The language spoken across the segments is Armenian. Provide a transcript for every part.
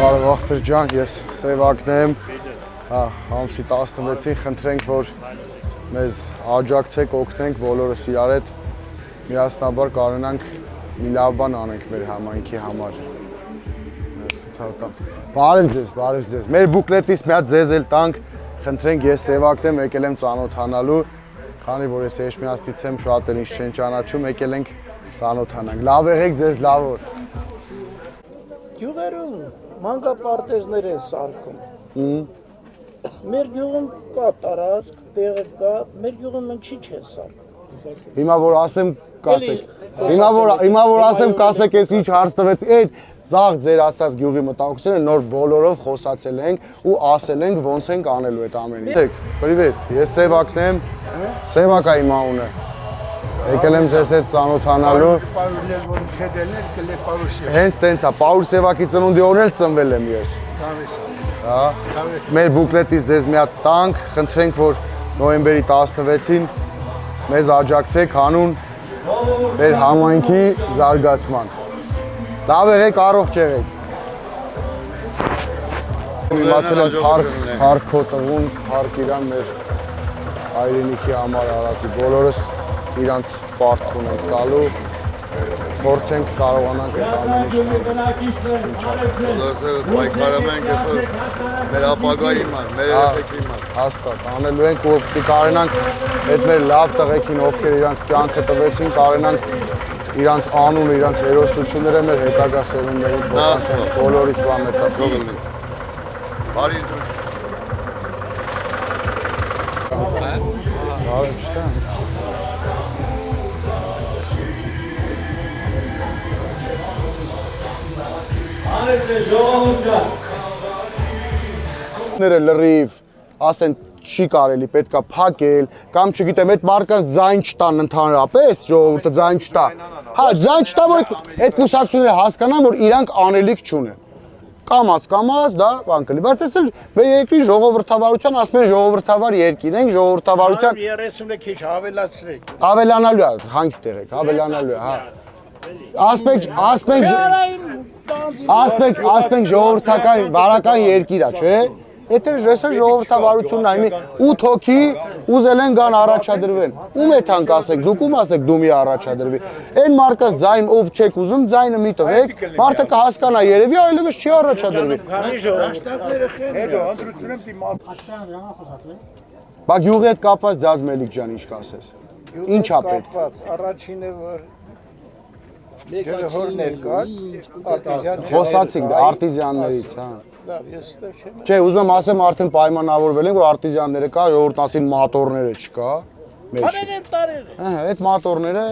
Բարև աղբեր ջան, ես Սևակն եմ, ամսի 16-ին խնդրենք, որ մեզ աջակցեք, օգնենք, բոլորս իրար հետ միասնաբար կարողանանք մի լավ բան անենք մեր համայնքի համար։ Բարև ձեզ, մեր բուկլետից մի հատ ձեզ էլ տանք, խնդրենք, ես Սևակն եմ, եկել եմ ծանոթանալու, քանի որ ես Էջմիածնից եմ, շատ էլ ինչ չեն ճանաչում, եկել ենք ծանոթանանք։ Լավ եղեք ձեզ, լավ օր։ Գյուղերում մանկապարտեզներ են սարքում։ Մեր գյուղում կա տարածք, տեղը կա, մեր գյուղում ինչի չեն սարքում։ Հիմա որ ասեմ կասեք, հիմա որ ասեմ կասեք, ես ինչ հարց տվեց, այդ ծաղ ձեր ասած գյուղի մտահոգությունը նոր բոլորով խոսացել ենք ու ասել ենք ոնց ենք անելու այդ ամեն ինչը։ Պրիվետ, ես Սևակն եմ, Սևակ է իմ անունը։ Եկել եմ ձեզ հետ ծանոթանալու։ Հենց տենց է, Պաուլ Սևակի ծնունդի օրն էլ ծնվել եմ ես։ Մեր բուկլետից ձեզ մի հատ տանք, խնդրենք, որ նոյեմբերի 16-ին մեզ աջակցեք հանուն մեր համայնքի զարգացման։ Լավ եղեք, առողջ եղեք։ Իմացել եմ փառք քո տղուն, փառք իրան մեր հայրենիքի համար արածի բոլորս իրանց պարտք ունենք տալու, փորձենք կարողանանք այդ ամեն ինչը բոլորս պայքարում ենք այսօր մեր ապագայի համար, մեր երեխեքի համար։ Հաստատ անելու ենք, որ կարողանանք այդ մեր լավ տղեկին, ովքեր իրանց կյանքը տվեցին, կարողանանք իրանց անունը, իրանց հերոսությունները մեր հետագա սերունդներին փոխանցենք, բոլորից բան մտածել։ Բարի լրիվ, ասեն չի կարելի, պետք է փակել, կամ չգիտեմ, այդ մարդկանց ձայն չտան ընդհանրապես, ժողովուրդը ձայն չտա։ Հա, ձայն չտա, որ այդ կուսակցությունները հասկանան, որ իրանք անելիք չունեն։ Կամաց, դա բան կլի, բայց ես էլ մեր երկրի ժողովրդավարության, ասում են ժողովրդավար երկիր ենք, ժողովրդավարության 30-ը քիչ հավելացրեք։ Հավելանալու է, հանգիստ եղեք, հավելանալու է, հա։ Ասպենք ժողովրդական, վարական երկիր է, չէ՞։ Եթե ժողովրդավարությունն է, 8 հոգի ուզել են գան առաջադրվեն։ Ում է թանկ ասեք, դուք ում ասեք դու մի առաջադրվի։ Այն մարդկանց ձայն ով չեք ուզում, ձայնը մի տվեք, մարդը կհասկանա երևի այլևս չի առաջադրվի։ Բա գյուղի հետ կապված ձյաձ Մելիք ջան, ինչ կասես։ Ինչ է պետք։ Առաջինը որ ջրհորներ կար, Խոսացինք արտիզյաններից, հա։ լավ, ես ստեղ չեմ։ Չէ, ուզում եմ ասեմ արդեն պայմանավորվել են, որ արտիզյանները կա, ժողովուրդն ասին մատորները չկա։ Հաներեն տարերը։ Հա, այդ մատորները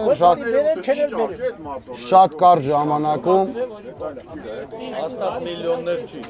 շատ կարճ ժամանակում հաստատ միլիոններ չի։